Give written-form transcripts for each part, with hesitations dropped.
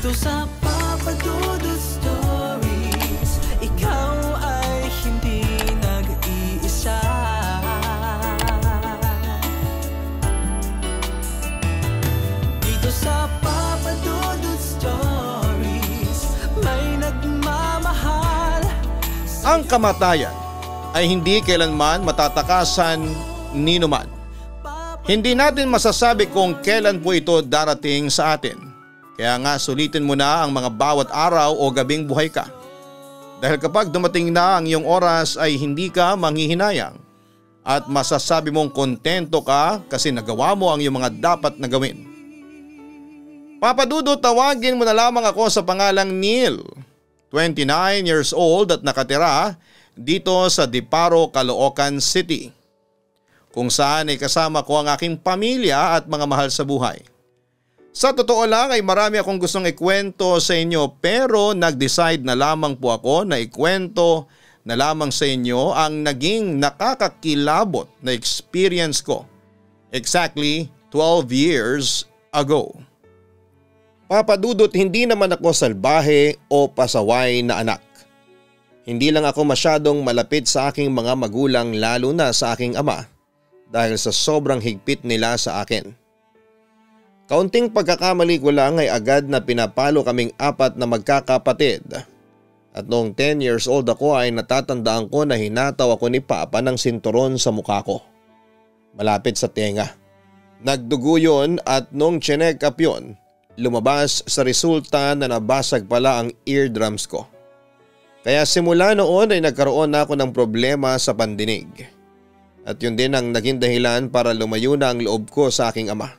Dito sa Papa Dudut Stories, ikaw ay hindi nag-iisa. Dito sa Papa Dudut Stories, may nagmamahal. Ang kamatayan ay hindi kailanman matatakasan ni numan. Hindi natin masasabi kung kailan po ito darating sa atin. Kaya nga sulitin mo na ang mga bawat araw o gabing buhay ka. Dahil kapag dumating na ang iyong oras ay hindi ka manghihinayang at masasabi mong kontento ka kasi nagawa mo ang iyong mga dapat na gawin. Papa Dudut, tawagin mo na lamang ako sa pangalang Neil, 29 years old at nakatira dito sa Diparo, Caloocan City, kung saan ay kasama ko ang aking pamilya at mga mahal sa buhay. Sa totoo lang ay marami akong gustong ikwento sa inyo pero nag-decide na lamang po ako na ikwento na lamang sa inyo ang naging nakakakilabot na experience ko exactly 12 years ago. Papa Dudut, hindi naman ako salbahe o pasaway na anak. Hindi lang ako masyadong malapit sa aking mga magulang lalo na sa aking ama dahil sa sobrang higpit nila sa akin. Kaunting pagkakamali ko lang ay agad na pinapalo kaming apat na magkakapatid. At noong 10 years old ako ay natatandaan ko na hinataw ako ni Papa ng sinturon sa mukha ko, malapit sa tenga. Nagdugo yun at noong chinek up yun, lumabas sa resulta na nabasag pala ang eardrums ko. Kaya simula noon ay nagkaroon na ako ng problema sa pandinig. At yun din ang naging dahilan para lumayo na ang loob ko sa aking ama.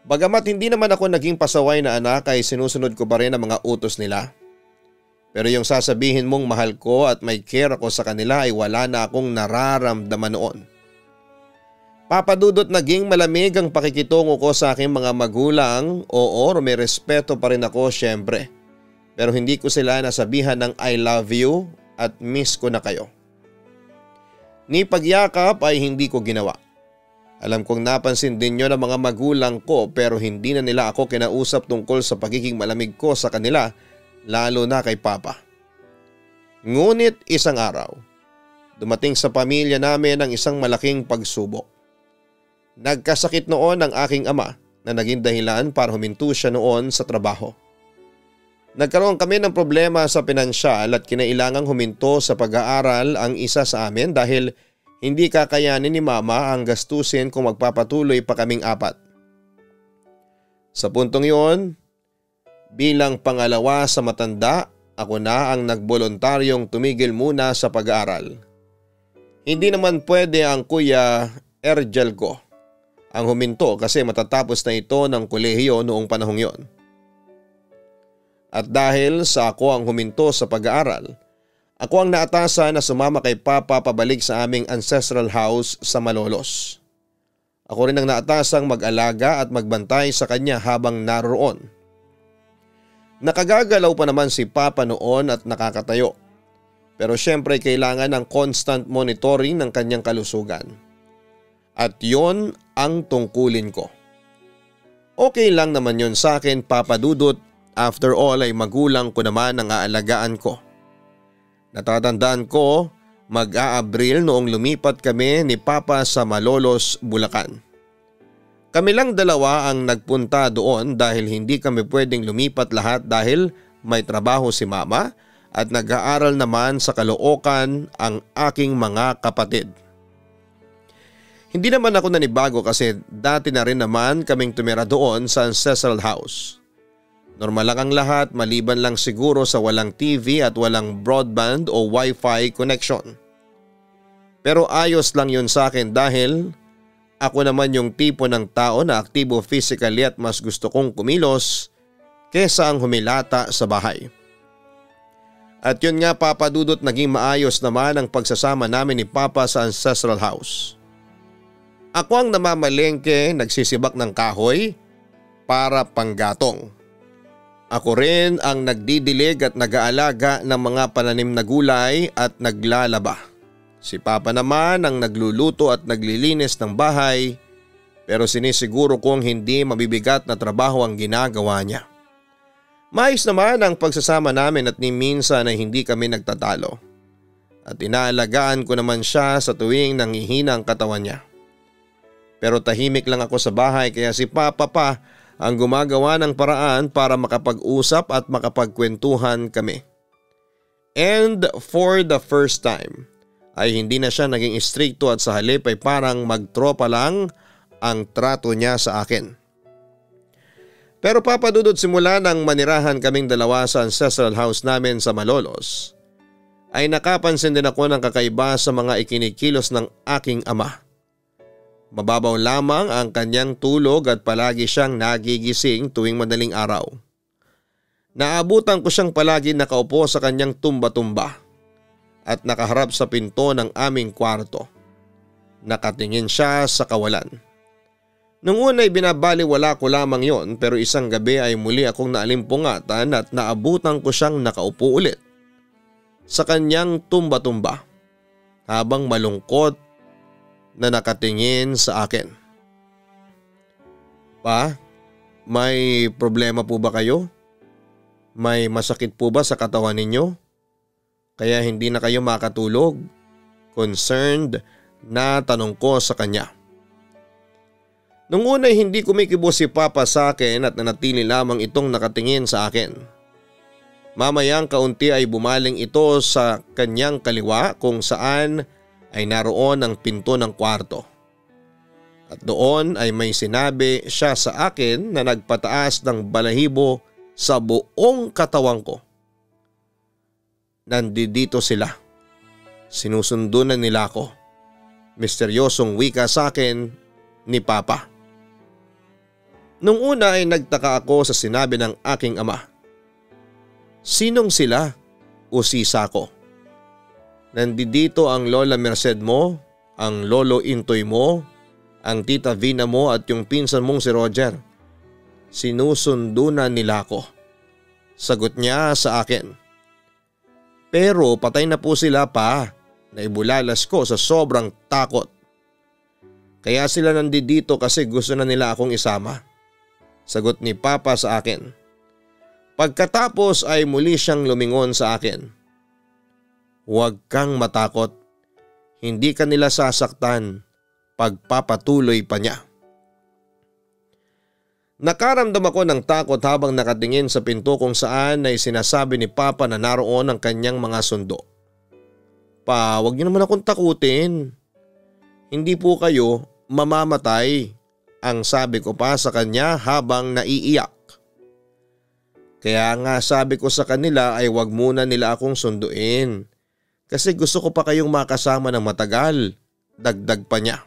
Bagamat hindi naman ako naging pasaway na anak ay sinusunod ko pa rin ang mga utos nila. Pero yung sasabihin mong mahal ko at may care ako sa kanila ay wala na akong nararamdaman noon. Papa Dudut, naging malamig ang pakikitungo ko sa aking mga magulang. Oo, may respeto pa rin ako syempre. Pero hindi ko sila nasabihan ng I love you at miss ko na kayo. Ni pagyakap ay hindi ko ginawa. Alam kong napansin din nyo ng mga magulang ko pero hindi na nila ako kinausap tungkol sa pagiging malamig ko sa kanila, lalo na kay Papa. Ngunit isang araw, dumating sa pamilya namin ang isang malaking pagsubok. Nagkasakit noon ang aking ama na naging dahilan para huminto siya noon sa trabaho. Nagkaroon kami ng problema sa pinansyal at kinailangang huminto sa pag-aaral ang isa sa amin dahil hindi kakayanin ni Mama ang gastusin kung magpapatuloy pa kaming apat. Sa puntong yon, bilang pangalawa sa matanda, ako na ang nagboluntaryong tumigil muna sa pag-aaral. Hindi naman pwede ang Kuya Ergel ko ang huminto kasi matatapos na ito ng kolehiyo noong panahong yon. At dahil sa ako ang huminto sa pag-aaral, ako ang naatasan na sumama kay Papa pabalik sa aming ancestral house sa Malolos. Ako rin ang naatasang mag-alaga at magbantay sa kanya habang naroon. Nakagagalaw pa naman si Papa noon at nakakatayo. Pero syempre kailangan ng constant monitoring ng kanyang kalusugan. At yon ang tungkulin ko. Okay lang naman yon sa akin, Papa Dudut. After all ay magulang ko naman ang aalagaan ko. Natatandaan ko, mag-a-Abril noong lumipat kami ni Papa sa Malolos, Bulacan. Kami lang dalawa ang nagpunta doon dahil hindi kami pwedeng lumipat lahat dahil may trabaho si Mama at nag-aaral naman sa Caloocan ang aking mga kapatid. Hindi naman ako nanibago kasi dati na rin naman kaming tumira doon sa ancestral house. Normal lang ang lahat maliban lang siguro sa walang TV at walang broadband o wifi connection. Pero ayos lang yun sa akin dahil ako naman yung tipo ng tao na aktibo physically at mas gusto kong kumilos kesa ang humilata sa bahay. At yun nga, Papa Dudut, naging maayos naman ang pagsasama namin ni Papa sa ancestral house. Ako ang namamalengke, nagsisibak ng kahoy para panggatong. Ako rin ang nagdidilig at nag-aalaga ng mga pananim na gulay at naglalaba. Si Papa naman ang nagluluto at naglilinis ng bahay pero sinisiguro kong hindi mabibigat na trabaho ang ginagawa niya. Maayos naman ang pagsasama namin at ni minsan ay hindi kami nagtatalo. At inaalagaan ko naman siya sa tuwing nanghihina ang katawan niya. Pero tahimik lang ako sa bahay kaya si Papa pa ang gumagawa ng paraan para makapag-usap at makapagkwentuhan kami. And for the first time ay hindi na siya naging istrikto at sa halip ay parang magtropa lang ang trato niya sa akin. Pero Papa Dudut, simula nang manirahan kaming dalawa sa ancestral house namin sa Malolos, ay nakapansin din ako ng kakaiba sa mga ikinikilos ng aking ama. Mababaw lamang ang kanyang tulog at palagi siyang nagigising tuwing madaling araw. Naabutan ko siyang palagi nakaupo sa kanyang tumba-tumba at nakaharap sa pinto ng aming kwarto. Nakatingin siya sa kawalan. Nung una ay binabaliwala ko lamang yon, pero isang gabi ay muli akong naalimpungatan at naabutan ko siyang nakaupo ulit sa kanyang tumba-tumba habang malungkot na nakatingin sa akin. Pa, may problema po ba kayo? May masakit po ba sa katawan ninyo? Kaya hindi na kayo makatulog? Concerned na tanong ko sa kanya. Nung una hindi kumikibo si Papa sa akin at nanatili lamang itong nakatingin sa akin. Mamayang kaunti ay bumaling ito sa kanyang kaliwa kung saan ay naroon ang pinto ng kwarto. At doon ay may sinabi siya sa akin na nagpataas ng balahibo sa buong katawan ko. Nandito sila. Sinusundo na nila ako. Misteryosong wika sa akin ni Papa. Nung una ay nagtaka ako sa sinabi ng aking ama. Sinong sila o si Sako? Nandito ang Lola Merced mo, ang Lolo Intoy mo, ang Tita Vina mo at yung pinsan mong si Roger. Sinusundo na nila ako. Sagot niya sa akin. Pero patay na po sila pa. Naibulalas ko sa sobrang takot. Kaya sila nandito kasi gusto na nila akong isama. Sagot ni Papa sa akin. Pagkatapos ay muli siyang lumingon sa akin. Huwag kang matakot. Hindi ka nila sasaktan. Pagpapatuloy pa niya. Nakaramdam ako ng takot habang nakatingin sa pinto kung saan ay sinasabi ni Papa na naroon ang kanyang mga sundo. Pa, huwag niyo naman akong takutin. Hindi po kayo mamamatay, ang sabi ko pa sa kanya habang naiiyak. Kaya nga sabi ko sa kanila ay huwag muna nila akong sunduin. Kasi gusto ko pa kayong makasama ng matagal, dagdag pa niya.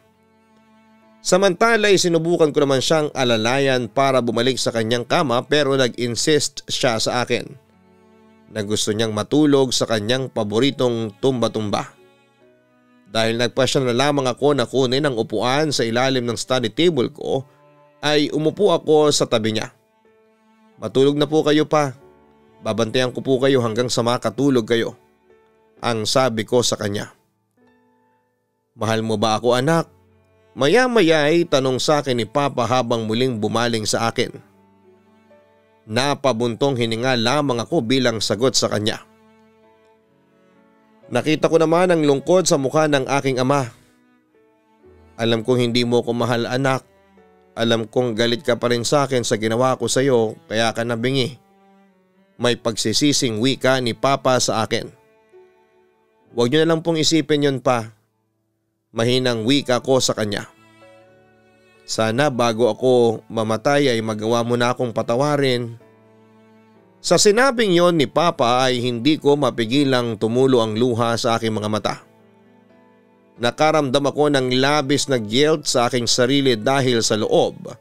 Samantala ay sinubukan ko naman siyang alalayan para bumalik sa kanyang kama pero nag-insist siya sa akin na gusto niyang matulog sa kanyang paboritong tumba-tumba. Dahil nagpasya na lamang ako na kunin ang upuan sa ilalim ng study table ko ay umupo ako sa tabi niya. Matulog na po kayo pa. Babantayan ko po kayo hanggang sa makatulog kayo. Ang sabi ko sa kanya. Mahal mo ba ako anak? Maya-maya ay tanong sa akin ni Papa habang muling bumaling sa akin. Napabuntong hininga lamang ako bilang sagot sa kanya. Nakita ko naman ang lungkod sa mukha ng aking ama. Alam kong hindi mo ko mahal anak. Alam kong galit ka pa rin sa akin sa ginawa ko sa iyo kaya ka nabingi. May pagsisising wika ni Papa sa akin. Huwag niyo na lang pong isipin yon pa. Mahinang wika ko sa kanya. Sana bago ako mamatay ay magawa mo na akong patawarin. Sa sinabing yon ni Papa ay hindi ko mapigilang tumulo ang luha sa aking mga mata. Nakaramdam ako ng labis na guilt sa aking sarili dahil sa loob.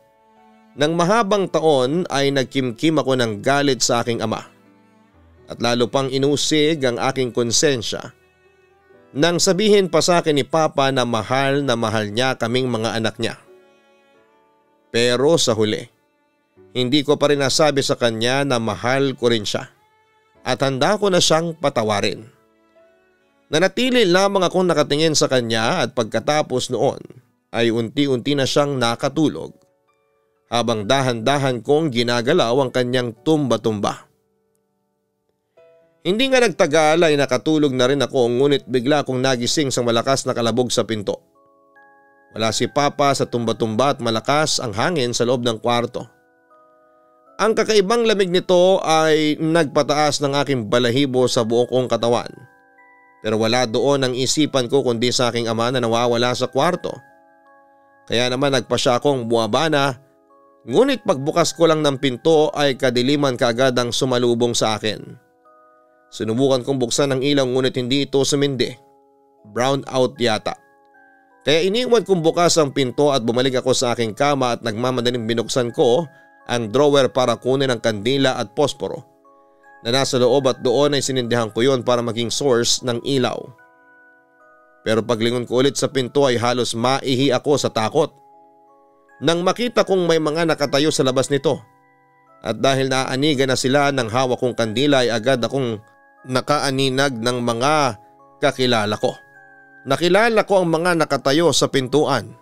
Nang mahabang taon ay nagkimkim ako ng galit sa aking ama. At lalo pang inusig ang aking konsensya nang sabihin pa sa akin ni Papa na mahal niya kaming mga anak niya. Pero sa huli, hindi ko pa rin nasabi sa kanya na mahal ko rin siya at handa ko na siyang patawarin. Nanatili lamang akong nakatingin sa kanya at pagkatapos noon ay unti-unti na siyang nakatulog habang dahan-dahan kong ginagalaw ang kanyang tumba-tumba. Hindi nga nagtagal ay nakatulog na rin ako, ngunit bigla akong nagising sa malakas na kalabog sa pinto. Wala si Papa sa tumba-tumba at malakas ang hangin sa loob ng kwarto. Ang kakaibang lamig nito ay nagpataas ng aking balahibo sa buong kong katawan. Pero wala doon ang isipan ko kundi sa aking ama na nawawala sa kwarto. Kaya naman nagpa siya akong buwabana, ngunit pagbukas ko lang ng pinto ay kadiliman kaagad ang sumalubong sa akin. Sinubukan kong buksan ang ilaw ngunit hindi ito sumindi. Brown out yata. Kaya iniwan kong bukas ang pinto at bumalik ako sa aking kama at nagmamadaling binuksan ko ang drawer para kunin ang kandila at posporo na nasa loob at doon ay sinindihan ko yon para maging source ng ilaw. Pero paglingon ko ulit sa pinto ay halos maihi ako sa takot nang makita kong may mga nakatayo sa labas nito. At dahil naaanigan na sila ng hawak kong kandila ay agad akong nakaaninag ng mga kakilala ko. Nakilala ko ang mga nakatayo sa pintuan.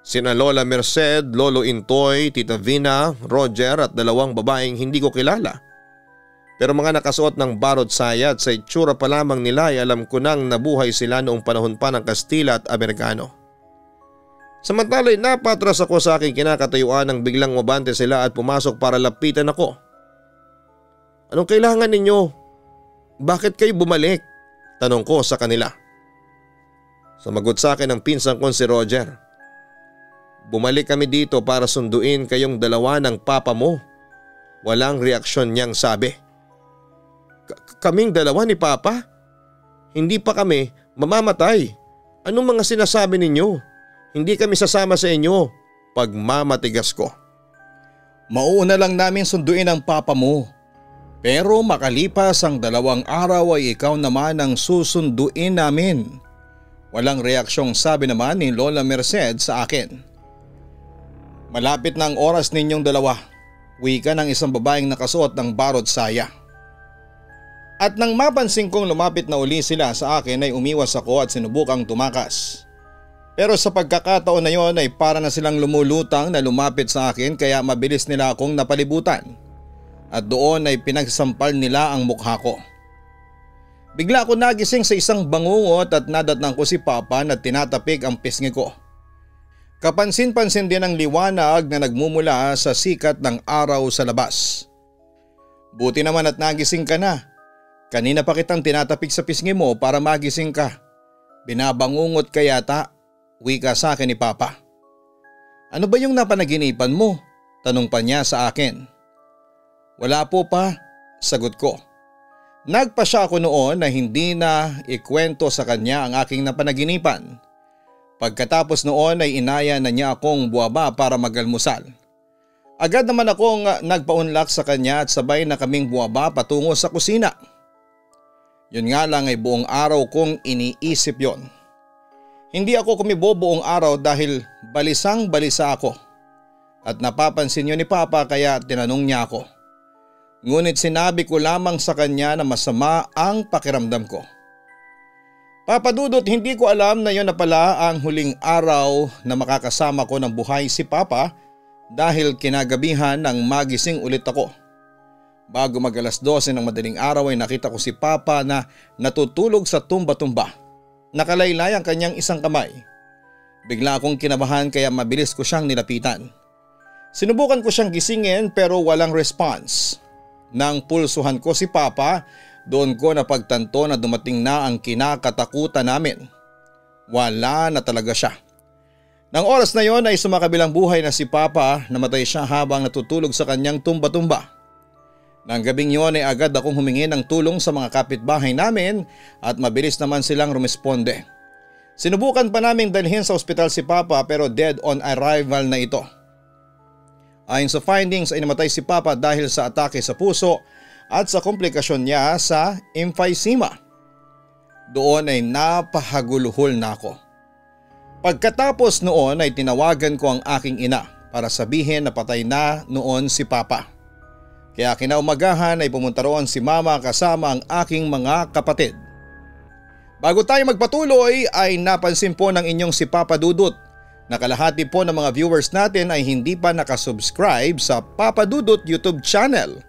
Sina Lola Merced, Lolo Intoy, Tita Vina, Roger at dalawang babaeng hindi ko kilala. Pero mga nakasuot ng barod saya at sa itsura pa lamang nila ay alam ko nang nabuhay sila noong panahon pa ng Kastila at Amerikano. Samantala ay napatras ako sa aking kinakatayuan nang biglang mabante sila at pumasok para lapitan ako. Anong kailangan ninyo? Bakit kayo bumalik? Tanong ko sa kanila. Sumagot sa akin ang pinsan ko si Roger. Bumalik kami dito para sunduin kayong dalawa ng papa mo. Walang reaksyon niyang sabi. Kaming dalawa ni Papa? Hindi pa kami mamamatay. Anong mga sinasabi ninyo? Hindi kami sasama sa inyo. Pagmamatigas ko. Mauuna lang namin sunduin ang papa mo. Pero makalipas ang 2 araw ay ikaw naman ang susunduin namin. Walang reaksyong sabi naman ni Lola Merced sa akin. Malapit na ang oras ninyong dalawa. Wika ng isang babaeng nakasuot ng barod saya. At nang mapansin kong lumapit na uli sila sa akin ay umiwas ako at sinubukang tumakas. Pero sa pagkakataon na yon ay para na silang lumulutang na lumapit sa akin kaya mabilis nila akong napalibutan. At doon ay pinagsampal nila ang mukha ko. Bigla ako nagising sa isang bangungot at nadatnang ko si Papa na tinatapik ang pisngi ko. Kapansin-pansin din ang liwanag na nagmumula sa sikat ng araw sa labas. Buti naman at nagising ka na. Kanina pa kitang tinatapik sa pisngi mo para magising ka. Binabangungot ka yata, wika sa akin ni Papa. Ano ba yung napanaginipan mo? Tanong pa niya sa akin. Wala po pa, sagot ko. Nagpa siya ako noon na hindi na ikwento sa kanya ang aking napanaginipan. Pagkatapos noon ay inaya na niya akong buwaba para magalmusal. Agad naman akong nagpaunlak sa kanya at sabay na kaming buwaba patungo sa kusina. Yun nga lang ay buong araw kong iniisip yon. Hindi ako kumibo buong araw dahil balisang-balisa ako. At napapansin yun ni Papa kaya tinanong niya ako. Ngunit sinabi ko lamang sa kanya na masama ang pakiramdam ko. Papa Dudut, hindi ko alam na yun na pala ang huling araw na makakasama ko ng buhay si Papa dahil kinagabihan nang magising ulit ako. Bago mag 12:00 ng madaling araw ay nakita ko si Papa na natutulog sa tumba-tumba. Nakalaylay ang kanyang isang kamay. Bigla akong kinabahan kaya mabilis ko siyang nilapitan. Sinubukan ko siyang gisingin pero walang response. Nang pulsuhan ko si Papa, doon ko napagtanto na dumating na ang kinakatakutan namin. Wala na talaga siya. Nang oras na yon ay sumakabilang buhay na si Papa, namatay siya habang natutulog sa kanyang tumba-tumba. Nang gabing yon ay agad akong humingi ng tulong sa mga kapitbahay namin at mabilis naman silang rumisponde. Sinubukan pa naming dalhin sa ospital si Papa pero dead on arrival na ito. Ayon sa findings ay namatay si Papa dahil sa atake sa puso at sa komplikasyon niya sa emphysema. Doon ay napahaguluhol na ako. Pagkatapos noon ay tinawagan ko ang aking ina para sabihin na patay na noon si Papa. Kaya kinaumagahan ay pumunta roon si Mama kasama ang aking mga kapatid. Bago tayo magpatuloy ay napansin po ng inyong si Papa Dudut na kalahati po ng mga viewers natin ay hindi pa nakasubscribe sa Papa Dudut YouTube channel.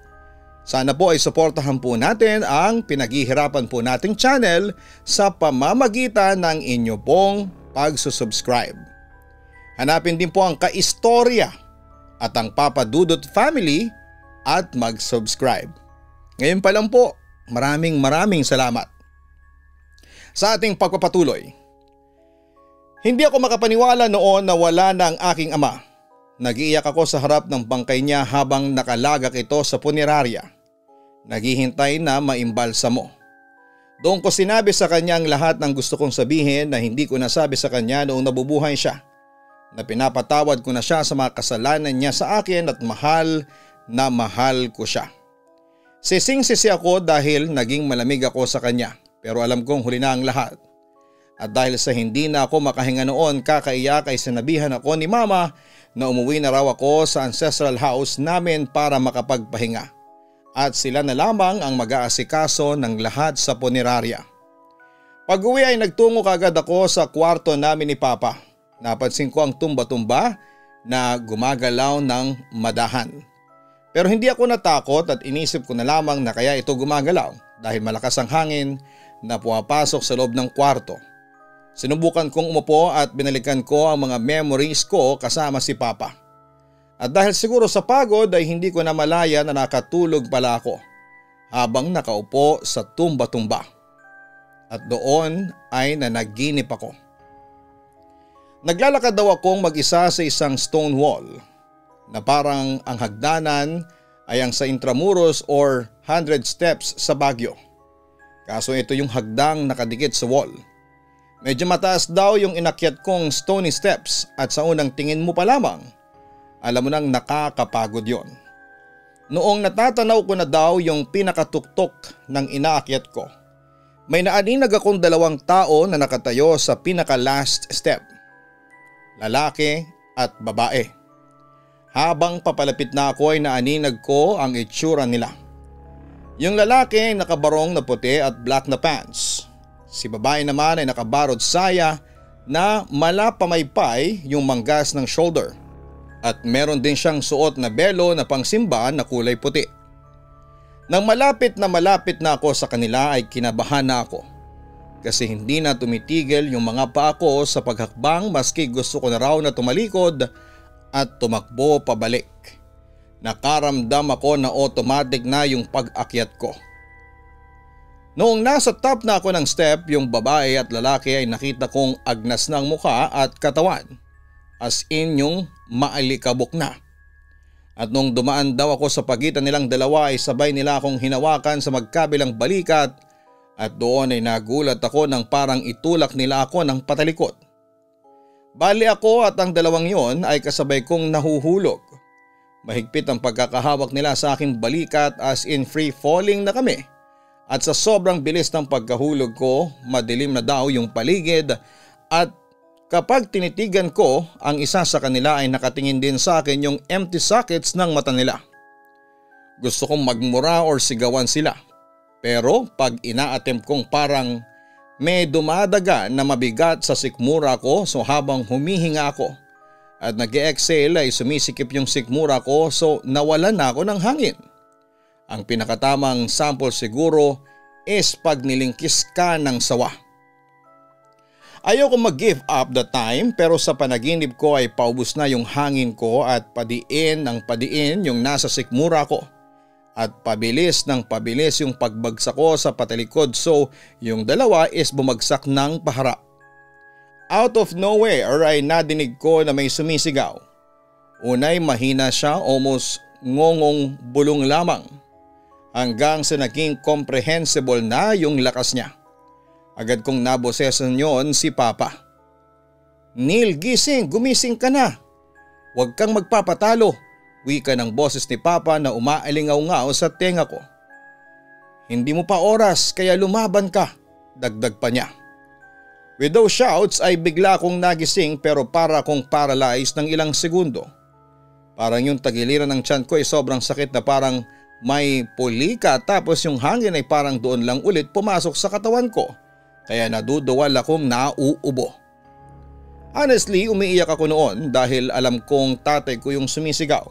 Sana po ay suportahan po natin ang pinaghihirapan po nating channel sa pamamagitan ng inyo pong pagsusubscribe. Hanapin din po ang Kaistorya at ang Papa Dudut Family at mag-subscribe. Ngayon pa lang po, maraming salamat. Sa ating pagpapatuloy, hindi ako makapaniwala noon na wala na ang aking ama. Nag-iiyak ako sa harap ng bangkay niya habang nakalagak ito sa punerarya. Naghihintay na maimbalsamo. Doon ko sinabi sa kanya ang lahat ng gusto kong sabihin na hindi ko nasabi sa kanya noong nabubuhay siya. Na pinapatawad ko na siya sa mga kasalanan niya sa akin at mahal na mahal ko siya. Sising-sisi ako dahil naging malamig ako sa kanya, pero alam kong huli na ang lahat. At dahil sa hindi na ako makahinga noon, kakaiyak ay sinabihan ako ni mama na umuwi na raw ako sa ancestral house namin para makapagpahinga. At sila na lamang ang mag-aasikaso ng lahat sa punerarya. Pag-uwi ay nagtungo kagad ako sa kwarto namin ni Papa. Napansin ko ang tumba-tumba na gumagalaw ng madahan. Pero hindi ako natakot at inisip ko na lamang na kaya ito gumagalaw dahil malakas ang hangin na pumapasok sa loob ng kwarto. Sinubukan kong umupo at binalikan ko ang mga memories ko kasama si Papa. At dahil siguro sa pagod ay hindi ko na malaya na nakatulog pala ako habang nakaupo sa tumba-tumba. At doon ay nanaginip ako. Naglalakad daw akong mag-isa sa isang stone wall na parang ang hagdanan ay ang sa Intramuros or 100 steps sa Baguio. Kaso ito yung hagdang nakadikit sa wall. Medyo mataas daw yung inakyat kong stony steps at sa unang tingin mo pa lamang, alam mo nang nakakapagod yon. Noong natatanaw ko na daw yung pinakatuktok ng inaakyat ko, may naaninag akong dalawang tao na nakatayo sa pinaka-last step. Lalaki at babae. Habang papalapit na ako ay naaninag ko ang itsura nila. Yung lalaki ay nakabarong na puti at black na pants. Si babae naman ay nakabarod saya na malapamaypay yung manggas ng shoulder. At meron din siyang suot na belo na pangsimba na kulay puti. Nang malapit na ako sa kanila ay kinabahan na ako. Kasi hindi na tumitigil yung mga paa ko sa paghakbang maski gusto ko na raw na tumalikod at tumakbo pabalik. Nakaramdam ako na automatic na yung pag-akyat ko. Noong nasa top na ako ng step, yung babae at lalaki ay nakita kong agnas ng mukha at katawan. As in yung maalikabok na. At nung dumaan daw ako sa pagitan nilang dalawa ay sabay nila akong hinawakan sa magkabilang balikat at doon ay nagulat ako nang parang itulak nila ako ng patalikod. Bali ako at ang dalawang yon ay kasabay kong nahuhulog. Mahigpit ang pagkakahawak nila sa aking balikat as in free falling na kami. At sa sobrang bilis ng pagkahulog ko, madilim na daw yung paligid at kapag tinitigan ko, ang isa sa kanila ay nakatingin din sa akin yung empty sockets ng mata nila. Gusto kong magmura or sigawan sila. Pero pag ina-attempt kong parang may dumadaga na mabigat sa sikmura ko so habang humihinga ako at nag-exhale ay sumisikip yung sikmura ko so nawalan na ako ng hangin. Ang pinakatamang sample siguro is pag nilingkis ka ng sawa. Ayoko mag-give up the time pero sa panaginip ko ay paubos na yung hangin ko at padiin yung nasa sikmura ko. At pabilis ng pabilis yung pagbagsak ko sa patalikod so yung dalawa is bumagsak ng paharap. Out of nowhere ay nadinig ko na may sumisigaw. Unay mahina siya, almost ngongong bulong lamang. Hanggang sa naging comprehensible na yung lakas niya. Agad kong nabosesan yon si Papa. Neil, gising, gumising ka na. Huwag kang magpapatalo. Wika ng boses ni Papa na umaalingaw-ngaw sa tenga ko. Hindi mo pa oras kaya lumaban ka, dagdag pa niya. With those shouts ay bigla akong nagising pero para akong paralyzed ng ilang segundo. Parang yung tagiliran ng tiyan ko ay sobrang sakit na parang may pulika tapos yung hangin ay parang doon lang ulit pumasok sa katawan ko kaya naduduwal akong nauubo. Honestly, umiiyak ako noon dahil alam kong tatay ko yung sumisigaw.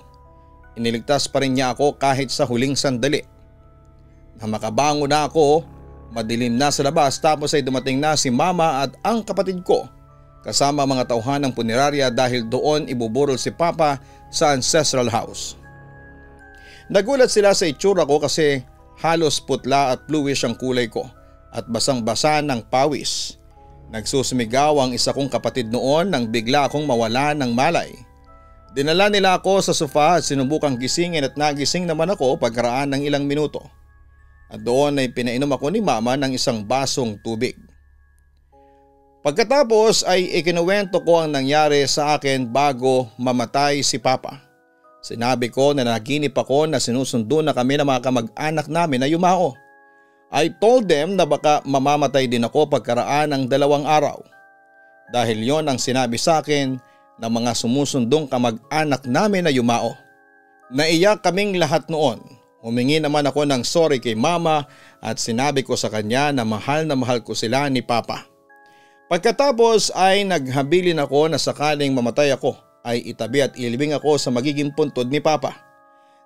Iniligtas pa rin niya ako kahit sa huling sandali. Na makabango na ako, madilim na sa labas tapos ay dumating na si mama at ang kapatid ko kasama mga tauhan ng punerarya dahil doon ibuburol si Papa sa ancestral house. Nagulat sila sa itsura ko kasi halos putla at bluish ang kulay ko at basang-basa ng pawis. Nagsusumigaw ang isa kong kapatid noon nang bigla akong mawala ng malay. Dinala nila ako sa sofa at sinubukang gisingin at nagising naman ako pagkaraan ng ilang minuto. At doon ay pinainom ako ni mama ng isang basong tubig. Pagkatapos ay ikinuwento ko ang nangyari sa akin bago mamatay si Papa. Sinabi ko na naginip ako na sinusundo na kami ng mga kamag-anak namin na yumao. I told them na baka mamamatay din ako pagkaraan ng 2 araw. Dahil yon ang sinabi sa akin ng mga sumusundong kamag-anak namin na yumao. Naiyak kaming lahat noon. Humingi naman ako ng sorry kay mama at sinabi ko sa kanya na mahal ko sila ni Papa. Pagkatapos ay naghabilin ako na sakaling mamatay ako ay itabi at ilibing ako sa magiging puntod ni Papa.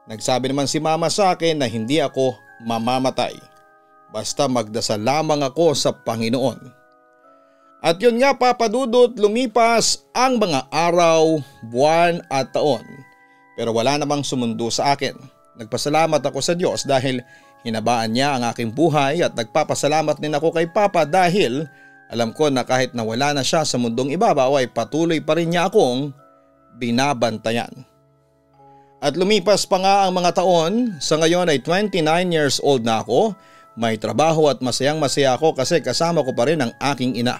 Nagsabi naman si mama sa akin na hindi ako mamamatay. Basta magdasal lamang ako sa Panginoon. At yun nga Papa Dudut, lumipas ang mga araw, buwan at taon. Pero wala namang sumundo sa akin. Nagpasalamat ako sa Diyos dahil hinabaan niya ang aking buhay at nagpapasalamat din ako kay Papa dahil alam ko na kahit nawala na siya sa mundong ibabaw ay patuloy pa rin niya akong binabantayan. At lumipas pa nga ang mga taon, sa ngayon ay 29 years old na ako, may trabaho at masayang-masaya ako kasi kasama ko pa rin ang aking ina.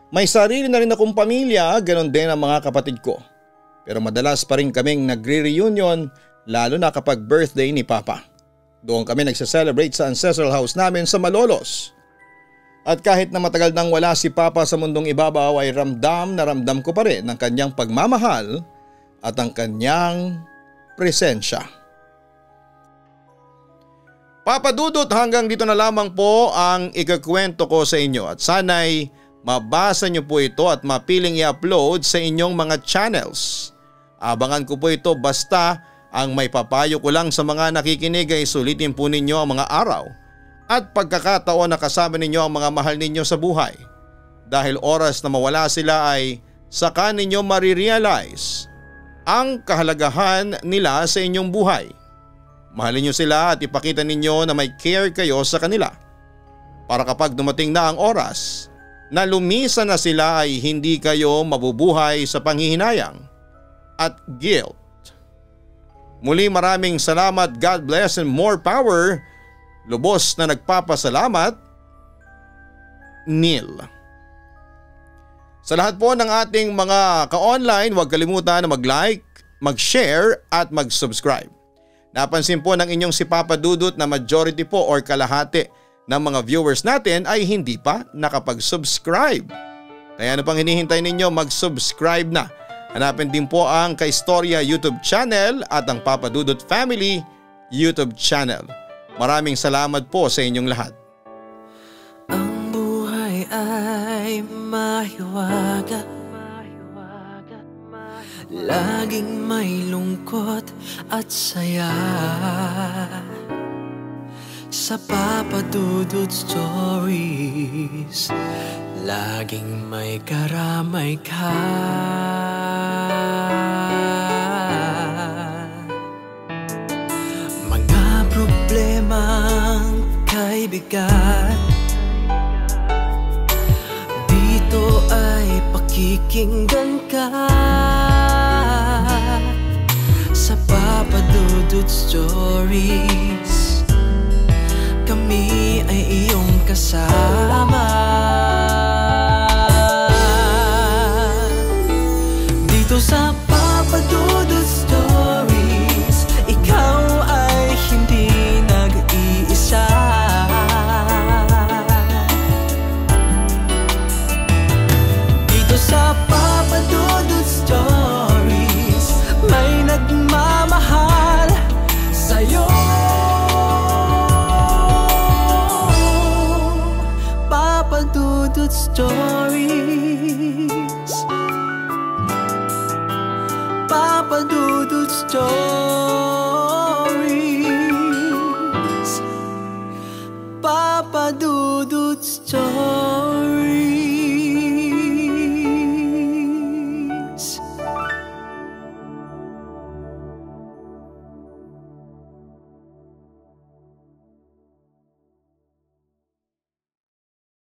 May sarili na rin akong pamilya, ganon din ang mga kapatid ko. Pero madalas pa rin kaming nagre-reunion lalo na kapag birthday ni Papa. Doon kami nagsa-celebrate sa ancestral house namin sa Malolos. At kahit na matagal nang wala si Papa sa mundong ibabaw ay ramdam na ramdam ko pa rin ang kanyang pagmamahal at ang kanyang presensya. Papa Dudut, hanggang dito na lamang po ang ikakwento ko sa inyo at sana'y mabasa niyo po ito at mapiling i-upload sa inyong mga channels. Abangan ko po ito basta ang may papayo ko lang sa mga nakikinig ay sulitin po ninyo ang mga araw at pagkakataon na kasama ninyo ang mga mahal ninyo sa buhay. Dahil oras na mawala sila ay saka ninyo marirealize ang kahalagahan nila sa inyong buhay. Mahalin nyo sila at ipakita ninyo na may care kayo sa kanila. Para kapag dumating na ang oras na lumisan na sila ay hindi kayo mabubuhay sa panghihinayang at guilt. Muli maraming salamat, God bless and more power. Lubos na nagpapasalamat, Neil. Sa lahat po ng ating mga ka-online, huwag kalimutan na mag-like, mag-share at mag-subscribe. Napansin po ng inyong si Papa Dudut na majority po or kalahati ng mga viewers natin ay hindi pa nakapag-subscribe. Kaya ano pang hinihintay ninyo, mag-subscribe na. Hanapin din po ang Kaistorya YouTube channel at ang Papa Dudut Family YouTube channel. Maraming salamat po sa inyong lahat. Ang buhay ay mahiwaga, laging may lungkot at saya. Sa Papa Dudut Stories, laging may karamay ka. Mga problemang kaibigan, dito ay pakikinggan ka. Sa Papa Dudut Stories, kami ay iyong kasama. Dito sa Papa Dudut Stories, ikaw ay hindi nag-iisa. Dito sa Papa Dudut Stories, may nagmamahal sa'yo. Papa Dudut. Stories.